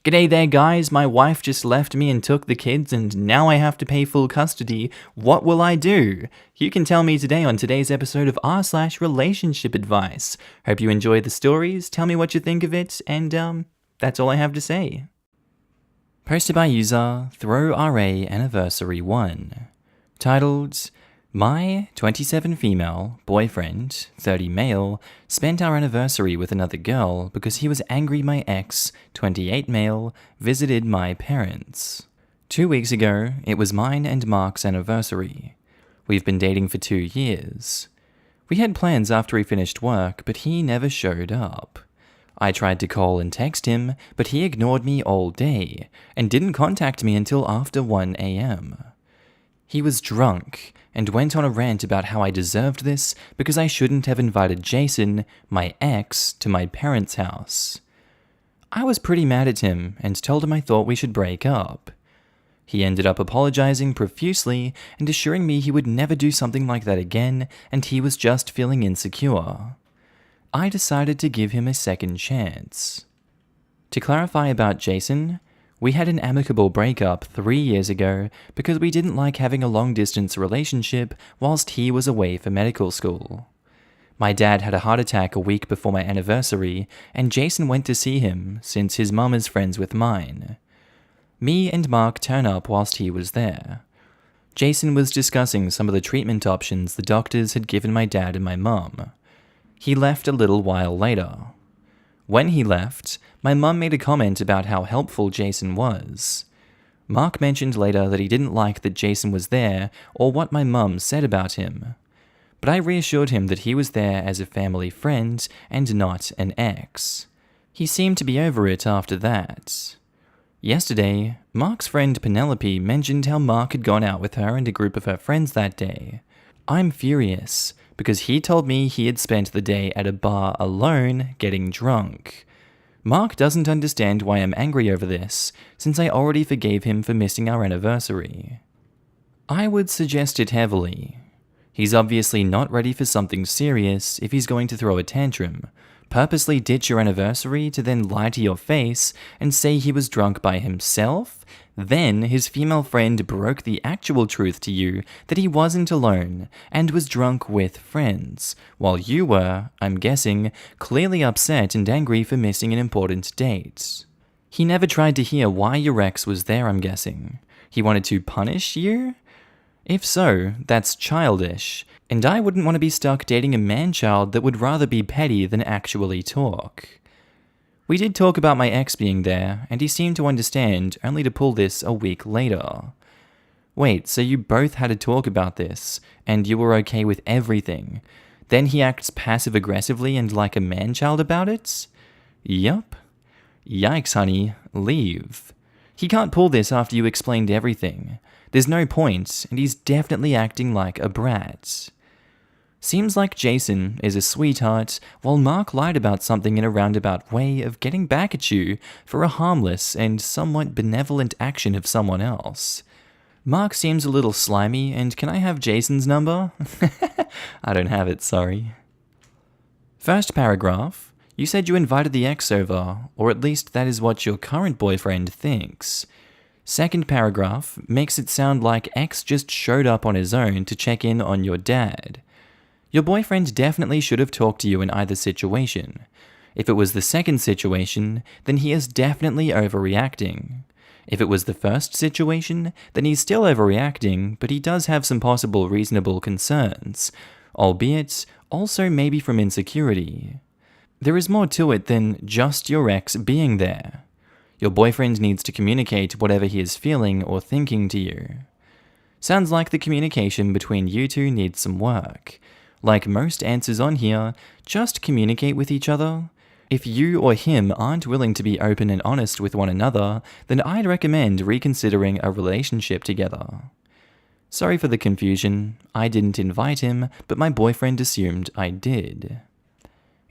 G'day there guys, my wife just left me and took the kids and now I have to pay full custody. What will I do? You can tell me today on today's episode of r/relationship advice. Hope you enjoy the stories, tell me what you think of it, and that's all I have to say. Posted by user ThrowRA Anniversary 1. Titled, My 27 female, boyfriend, 30 male, spent our anniversary with another girl because he was angry my ex, 28 male, visited my parents. 2 weeks ago, it was mine and Mark's anniversary. We've been dating for 2 years. We had plans after he finished work, but he never showed up. I tried to call and text him, but he ignored me all day and didn't contact me until after 1 a.m. He was drunk and went on a rant about how I deserved this because I shouldn't have invited Jason, my ex, to my parents' house. I was pretty mad at him and told him I thought we should break up. He ended up apologizing profusely and assuring me he would never do something like that again and he was just feeling insecure. I decided to give him a second chance. To clarify about Jason, we had an amicable breakup 3 years ago because we didn't like having a long-distance relationship whilst he was away for medical school. My dad had a heart attack a week before my anniversary, and Jason went to see him since his mum is friends with mine. Me and Mark turn up whilst he was there. Jason was discussing some of the treatment options the doctors had given my dad and my mum. He left a little while later. When he left, my mum made a comment about how helpful Jason was. Mark mentioned later that he didn't like that Jason was there or what my mum said about him. But I reassured him that he was there as a family friend and not an ex. He seemed to be over it after that. Yesterday, Mark's friend Penelope mentioned how Mark had gone out with her and a group of her friends that day. I'm furious, because he told me he had spent the day at a bar alone getting drunk. Mark doesn't understand why I'm angry over this, since I already forgave him for missing our anniversary. I would suggest it heavily. He's obviously not ready for something serious if he's going to throw a tantrum, purposely ditch your anniversary to then lie to your face and say he was drunk by himself. Then his female friend broke the actual truth to you that he wasn't alone and was drunk with friends, while you were, I'm guessing, clearly upset and angry for missing an important date. He never tried to hear why your ex was there, I'm guessing. He wanted to punish you? If so, that's childish, and I wouldn't want to be stuck dating a man-child that would rather be petty than actually talk. We did talk about my ex being there, and he seemed to understand, only to pull this a week later. Wait, so you both had a talk about this, and you were okay with everything. Then he acts passive-aggressively and like a man-child about it? Yup. Yikes, honey. Leave. He can't pull this after you explained everything. There's no point, and he's definitely acting like a brat. Seems like Jason is a sweetheart, while Mark lied about something in a roundabout way of getting back at you for a harmless and somewhat benevolent action of someone else. Mark seems a little slimy, and can I have Jason's number? I don't have it, sorry. First paragraph, you said you invited the ex over, or at least that is what your current boyfriend thinks. Second paragraph makes it sound like ex just showed up on his own to check in on your dad. Your boyfriend definitely should have talked to you in either situation. If it was the second situation, then he is definitely overreacting. If it was the first situation, then he's still overreacting, but he does have some possible reasonable concerns, albeit also maybe from insecurity. There is more to it than just your ex being there. Your boyfriend needs to communicate whatever he is feeling or thinking to you. Sounds like the communication between you two needs some work. Like most answers on here, just communicate with each other. If you or him aren't willing to be open and honest with one another, then I'd recommend reconsidering a relationship together. Sorry for the confusion. I didn't invite him, but my boyfriend assumed I did.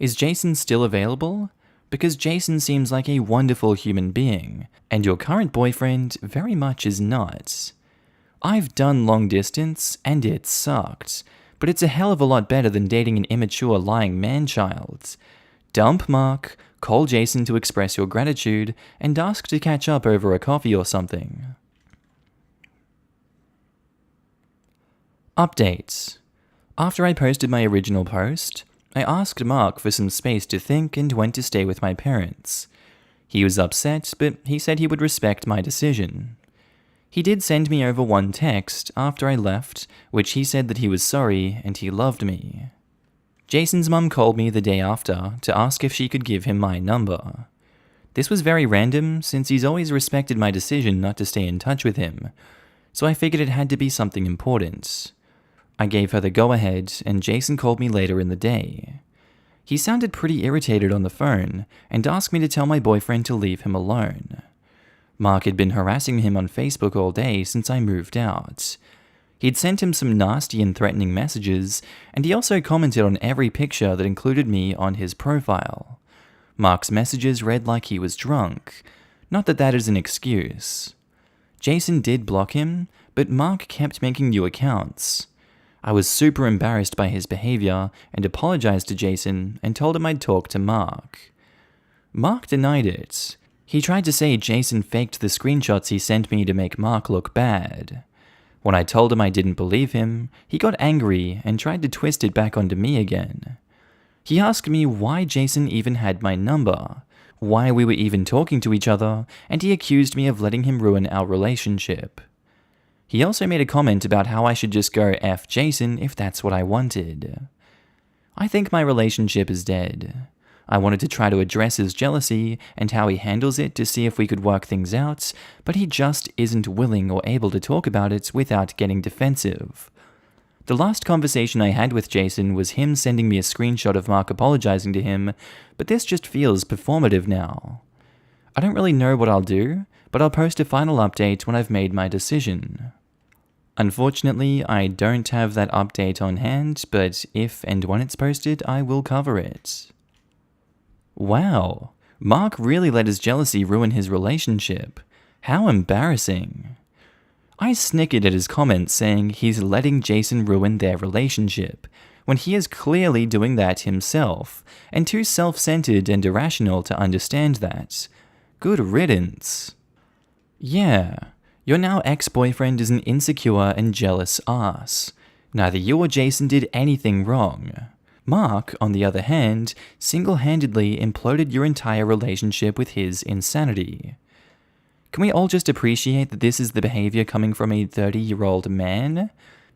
Is Jason still available? Because Jason seems like a wonderful human being, and your current boyfriend very much is not. I've done long distance, and it sucked. But it's a hell of a lot better than dating an immature lying man-child. Dump Mark, Call Jason to express your gratitude and ask to catch up over a coffee or something. Updates. After I posted my original post, I asked Mark for some space to think and went to stay with my parents. He was upset, but he said he would respect my decision. He did send me over one text after I left, which he said that he was sorry and he loved me. Jason's mum called me the day after to ask if she could give him my number. This was very random since he's always respected my decision not to stay in touch with him, so I figured it had to be something important. I gave her the go-ahead and Jason called me later in the day. He sounded pretty irritated on the phone and asked me to tell my boyfriend to leave him alone. Mark had been harassing him on Facebook all day since I moved out. He'd sent him some nasty and threatening messages, and he also commented on every picture that included me on his profile. Mark's messages read like he was drunk. Not that that is an excuse. Jason did block him, but Mark kept making new accounts. I was super embarrassed by his behavior and apologized to Jason and told him I'd talk to Mark. Mark denied it. He tried to say Jason faked the screenshots he sent me to make Mark look bad. When I told him I didn't believe him, he got angry and tried to twist it back onto me again. He asked me why Jason even had my number, why we were even talking to each other, and he accused me of letting him ruin our relationship. He also made a comment about how I should just go F Jason if that's what I wanted. I think my relationship is dead. I wanted to try to address his jealousy and how he handles it to see if we could work things out, but he just isn't willing or able to talk about it without getting defensive. The last conversation I had with Jason was him sending me a screenshot of Mark apologizing to him, but this just feels performative now. I don't really know what I'll do, but I'll post a final update when I've made my decision. Unfortunately, I don't have that update on hand, but if and when it's posted, I will cover it. Wow, Mark really let his jealousy ruin his relationship. How embarrassing. I snickered at his comments saying he's letting Jason ruin their relationship, when he is clearly doing that himself, and too self-centered and irrational to understand that. Good riddance. Yeah, your now ex-boyfriend is an insecure and jealous ass. Neither you or Jason did anything wrong. Mark, on the other hand, single-handedly imploded your entire relationship with his insanity. Can we all just appreciate that this is the behavior coming from a 30-year-old man?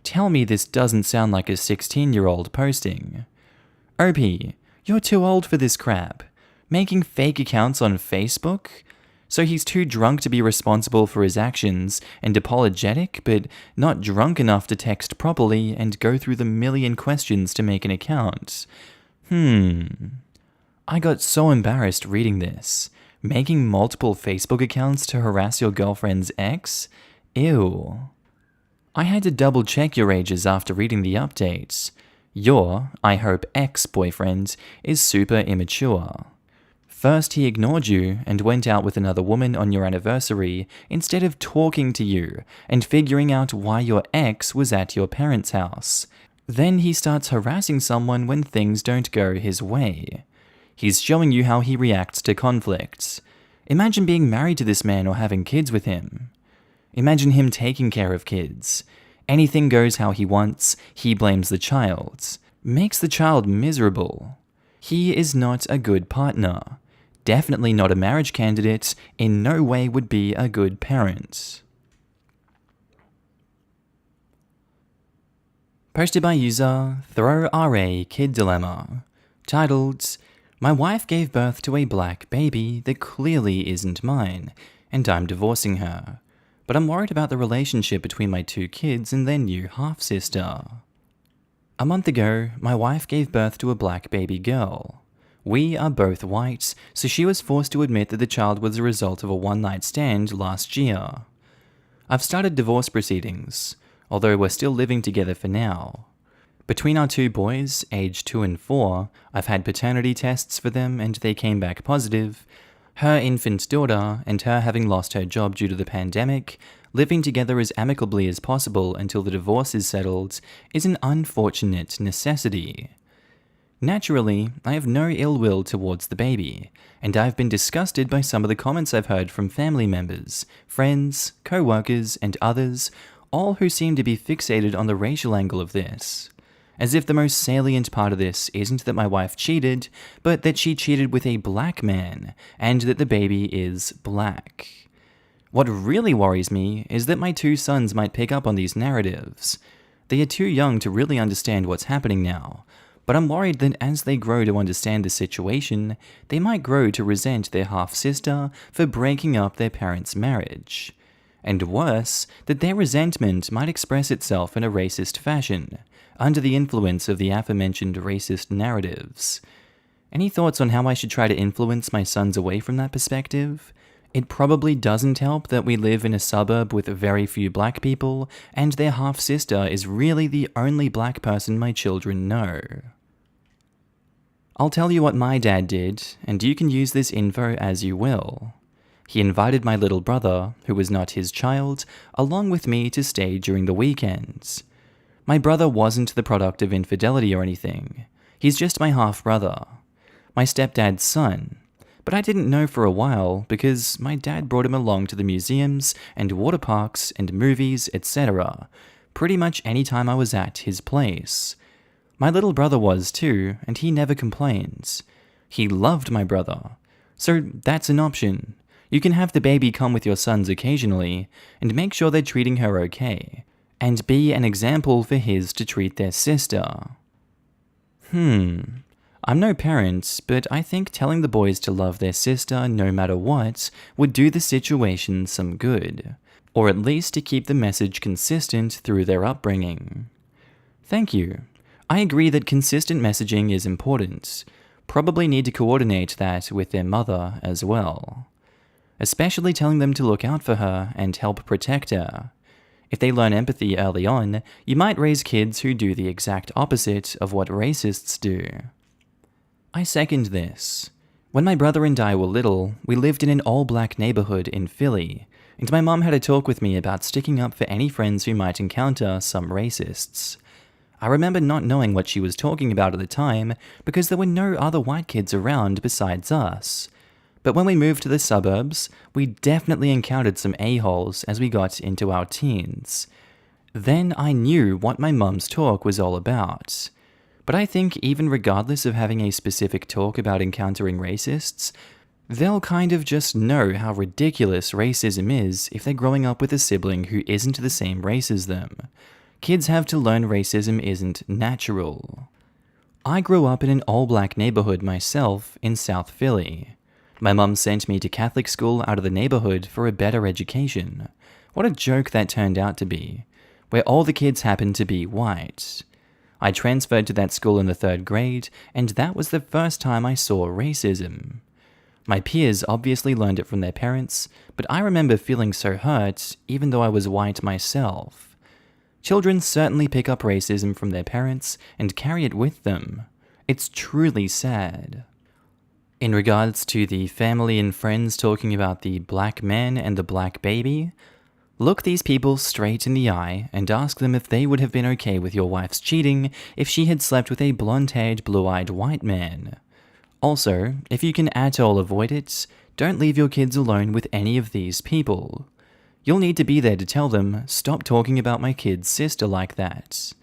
Tell me this doesn't sound like a 16-year-old posting. OP, you're too old for this crap. Making fake accounts on Facebook? So he's too drunk to be responsible for his actions and apologetic, but not drunk enough to text properly and go through the million questions to make an account. I got so embarrassed reading this. Making multiple Facebook accounts to harass your girlfriend's ex? Ew. I had to double check your ages after reading the updates. Your, I hope, ex-boyfriend is super immature. First, he ignored you and went out with another woman on your anniversary instead of talking to you and figuring out why your ex was at your parents' house. Then he starts harassing someone when things don't go his way. He's showing you how he reacts to conflicts. Imagine being married to this man or having kids with him. Imagine him taking care of kids. Anything goes how he wants, he blames the child. Makes the child miserable. He is not a good partner. Definitely not a marriage candidate, in no way would be a good parent. Posted by user ThrowRA Kid Dilemma. Titled, My wife gave birth to a black baby that clearly isn't mine, and I'm divorcing her. But I'm worried about the relationship between my two kids and their new half-sister. A month ago, my wife gave birth to a black baby girl. We are both white, so she was forced to admit that the child was a result of a one-night stand last year. I've started divorce proceedings, although we're still living together for now. Between our two boys, aged 2 and 4, I've had paternity tests for them and they came back positive. Her infant daughter, and her having lost her job due to the pandemic, living together as amicably as possible until the divorce is settled, is an unfortunate necessity. Naturally, I have no ill will towards the baby, and I've been disgusted by some of the comments I've heard from family members, friends, co-workers, and others, all who seem to be fixated on the racial angle of this. As if the most salient part of this isn't that my wife cheated, but that she cheated with a black man, and that the baby is black. What really worries me is that my two sons might pick up on these narratives. They are too young to really understand what's happening now, but I'm worried that as they grow to understand the situation, they might grow to resent their half-sister for breaking up their parents' marriage. And worse, that their resentment might express itself in a racist fashion, under the influence of the aforementioned racist narratives. Any thoughts on how I should try to influence my sons away from that perspective? It probably doesn't help that we live in a suburb with very few black people, and their half-sister is really the only black person my children know. I'll tell you what my dad did, and you can use this info as you will. He invited my little brother, who was not his child, along with me to stay during the weekends. My brother wasn't the product of infidelity or anything. He's just my half-brother. My stepdad's son. But I didn't know for a while because my dad brought him along to the museums and water parks and movies, etc. pretty much any time I was at his place. My little brother was too, and he never complains. He loved my brother. So that's an option. You can have the baby come with your sons occasionally, and make sure they're treating her okay, and be an example for his to treat their sister. I'm no parent, but I think telling the boys to love their sister no matter what would do the situation some good, or at least to keep the message consistent through their upbringing. Thank you. I agree that consistent messaging is important. Probably need to coordinate that with their mother as well. Especially telling them to look out for her and help protect her. If they learn empathy early on, you might raise kids who do the exact opposite of what racists do. I second this. When my brother and I were little, we lived in an all-black neighborhood in Philly, and my mom had a talk with me about sticking up for any friends who might encounter some racists. I remember not knowing what she was talking about at the time because there were no other white kids around besides us. But when we moved to the suburbs, we definitely encountered some a-holes as we got into our teens. Then I knew what my mum's talk was all about. But I think even regardless of having a specific talk about encountering racists, they'll kind of just know how ridiculous racism is if they're growing up with a sibling who isn't the same race as them. Kids have to learn racism isn't natural. I grew up in an all-black neighborhood myself in South Philly. My mum sent me to Catholic school out of the neighborhood for a better education. What a joke that turned out to be, where all the kids happened to be white. I transferred to that school in the 3rd grade, and that was the first time I saw racism. My peers obviously learned it from their parents, but I remember feeling so hurt, even though I was white myself. Children certainly pick up racism from their parents and carry it with them. It's truly sad. In regards to the family and friends talking about the black man and the black baby, look these people straight in the eye and ask them if they would have been okay with your wife's cheating if she had slept with a blonde-haired, blue-eyed white man. Also, if you can at all avoid it, don't leave your kids alone with any of these people. You'll need to be there to tell them, stop talking about my kid's sister like that.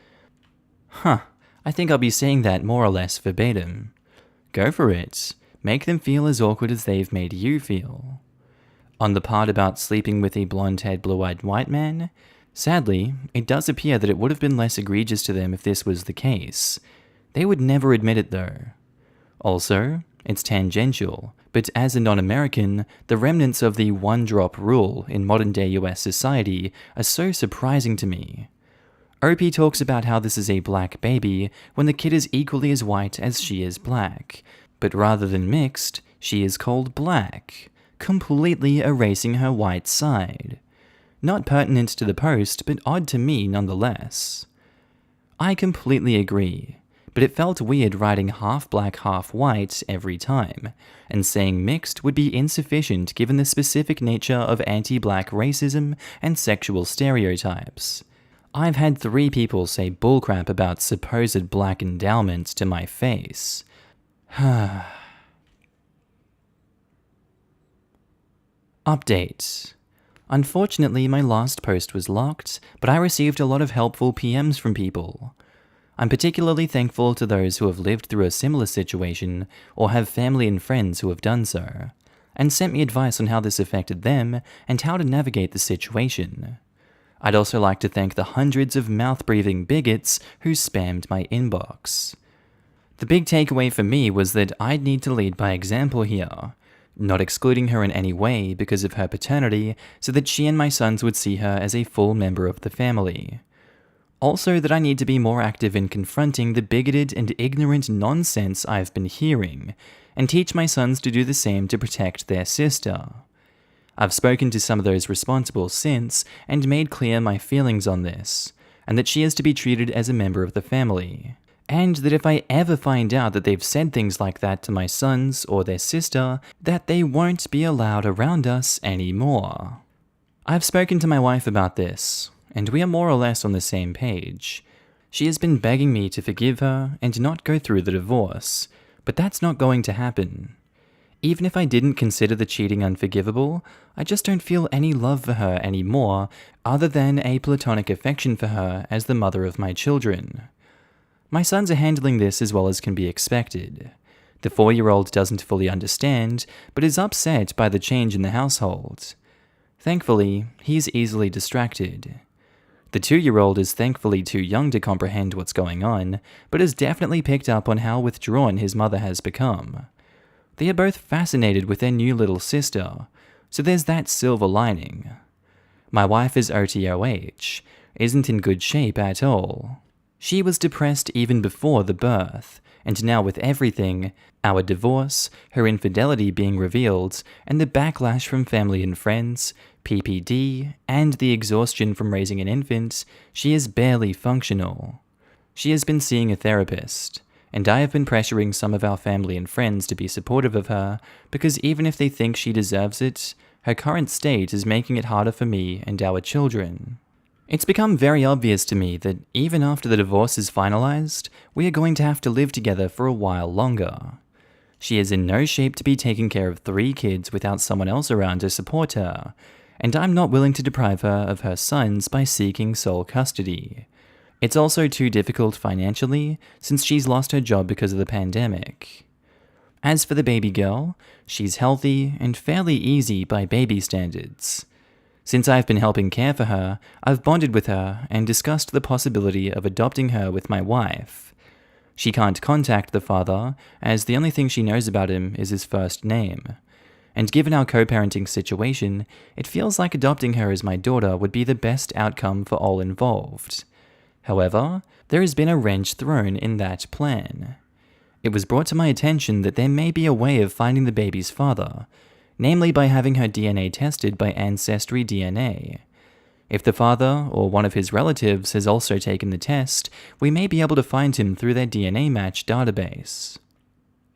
I think I'll be saying that more or less verbatim. Go for it. Make them feel as awkward as they've made you feel. On the part about sleeping with a blonde-haired, blue-eyed white man, sadly, it does appear that it would have been less egregious to them if this was the case. They would never admit it though. Also, it's tangential, but as a non-American, the remnants of the one-drop rule in modern-day US society are so surprising to me. Opie talks about how this is a black baby when the kid is equally as white as she is black, but rather than mixed, she is called black, completely erasing her white side. Not pertinent to the post, but odd to me nonetheless. I completely agree, but it felt weird writing half black, half white every time, and saying mixed would be insufficient given the specific nature of anti-black racism and sexual stereotypes. I've had 3 people say bullcrap about supposed black endowments to my face. Update. Unfortunately, my last post was locked, but I received a lot of helpful PMs from people. I'm particularly thankful to those who have lived through a similar situation or have family and friends who have done so, and sent me advice on how this affected them and how to navigate the situation. I'd also like to thank the hundreds of mouth-breathing bigots who spammed my inbox. The big takeaway for me was that I'd need to lead by example here, not excluding her in any way because of her paternity, so that she and my sons would see her as a full member of the family. Also that I need to be more active in confronting the bigoted and ignorant nonsense I've been hearing, and teach my sons to do the same to protect their sister. I've spoken to some of those responsible since, and made clear my feelings on this, and that she is to be treated as a member of the family. And that if I ever find out that they've said things like that to my sons or their sister, that they won't be allowed around us anymore. I've spoken to my wife about this, and we are more or less on the same page. She has been begging me to forgive her and not go through the divorce, but that's not going to happen. Even if I didn't consider the cheating unforgivable, I just don't feel any love for her anymore other than a platonic affection for her as the mother of my children. My sons are handling this as well as can be expected. The 4-year-old doesn't fully understand, but is upset by the change in the household. Thankfully, he's easily distracted. The 2-year-old is thankfully too young to comprehend what's going on, but has definitely picked up on how withdrawn his mother has become. They are both fascinated with their new little sister, so there's that silver lining. My wife is OTOH, isn't in good shape at all. She was depressed even before the birth, and now with everything, our divorce, her infidelity being revealed, and the backlash from family and friends, PPD, and the exhaustion from raising an infant, she is barely functional. She has been seeing a therapist, and I have been pressuring some of our family and friends to be supportive of her, because even if they think she deserves it, her current state is making it harder for me and our children. It's become very obvious to me that even after the divorce is finalized, we are going to have to live together for a while longer. She is in no shape to be taking care of 3 kids without someone else around to support her, and I'm not willing to deprive her of her sons by seeking sole custody. It's also too difficult financially, since she's lost her job because of the pandemic. As for the baby girl, she's healthy and fairly easy by baby standards. Since I've been helping care for her, I've bonded with her and discussed the possibility of adopting her with my wife. She can't contact the father, as the only thing she knows about him is his first name. And given our co-parenting situation, it feels like adopting her as my daughter would be the best outcome for all involved. However, there has been a wrench thrown in that plan. It was brought to my attention that there may be a way of finding the baby's father, namely by having her DNA tested by Ancestry DNA. If the father or one of his relatives has also taken the test, we may be able to find him through their DNA match database.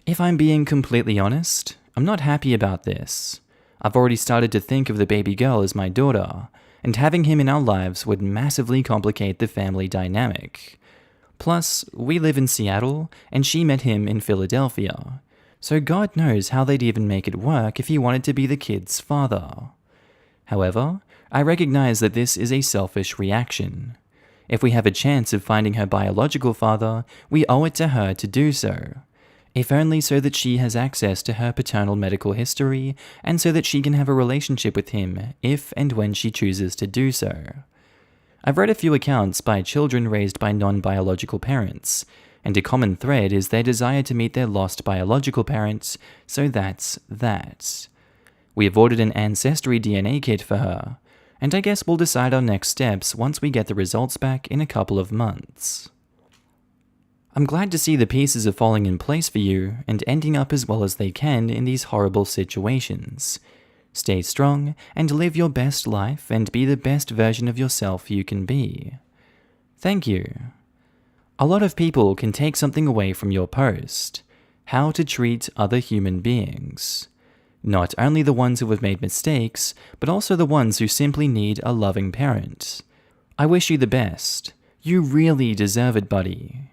If I'm being completely honest, I'm not happy about this. I've already started to think of the baby girl as my daughter, and having him in our lives would massively complicate the family dynamic. Plus, we live in Seattle, and she met him in Philadelphia. So God knows how they'd even make it work if he wanted to be the kid's father. However, I recognize that this is a selfish reaction. If we have a chance of finding her biological father, we owe it to her to do so. If only so that she has access to her paternal medical history, and so that she can have a relationship with him if and when she chooses to do so. I've read a few accounts by children raised by non-biological parents, and a common thread is their desire to meet their lost biological parents, so that's that. We have ordered an Ancestry DNA kit for her, and I guess we'll decide our next steps once we get the results back in a couple of months. I'm glad to see the pieces are falling in place for you and ending up as well as they can in these horrible situations. Stay strong and live your best life and be the best version of yourself you can be. Thank you. A lot of people can take something away from your post: how to treat other human beings. Not only the ones who have made mistakes, but also the ones who simply need a loving parent. I wish you the best. You really deserve it, buddy.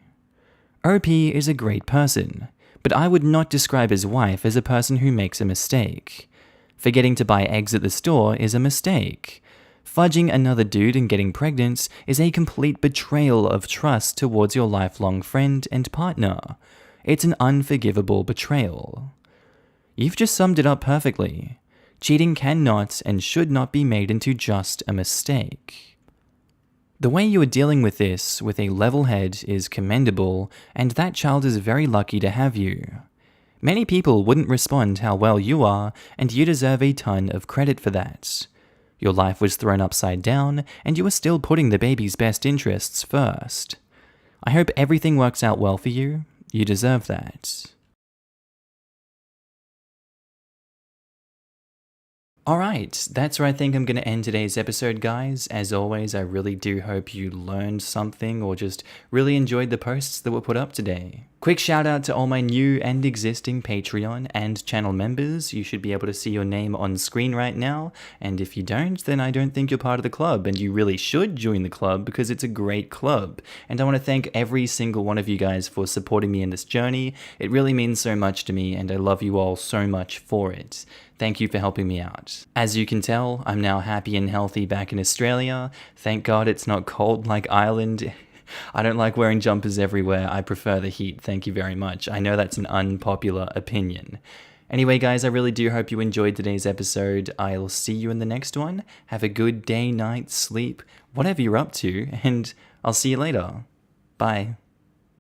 OP is a great person, but I would not describe his wife as a person who makes a mistake. Forgetting to buy eggs at the store is a mistake. Fudging another dude and getting pregnant is a complete betrayal of trust towards your lifelong friend and partner. It's an unforgivable betrayal. You've just summed it up perfectly. Cheating cannot and should not be made into just a mistake. The way you are dealing with this with a level head is commendable, and that child is very lucky to have you. Many people wouldn't respond how well you are, and you deserve a ton of credit for that. Your life was thrown upside down, and you are still putting the baby's best interests first. I hope everything works out well for you. You deserve that. Alright, that's where I think I'm going to end today's episode, guys. As always, I really do hope you learned something or just really enjoyed the posts that were put up today. Quick shout out to all my new and existing Patreon and channel members. You should be able to see your name on screen right now, and if you don't, then I don't think you're part of the club, and you really should join the club because it's a great club. And I want to thank every single one of you guys for supporting me in this journey. It really means so much to me, and I love you all so much for it. Thank you for helping me out. As you can tell, I'm now happy and healthy back in Australia. Thank God it's not cold like Ireland. I don't like wearing jumpers everywhere. I prefer the heat. Thank you very much. I know that's an unpopular opinion. Anyway, guys, I really do hope you enjoyed today's episode. I'll see you in the next one. Have a good day, night, sleep, whatever you're up to, and I'll see you later. Bye.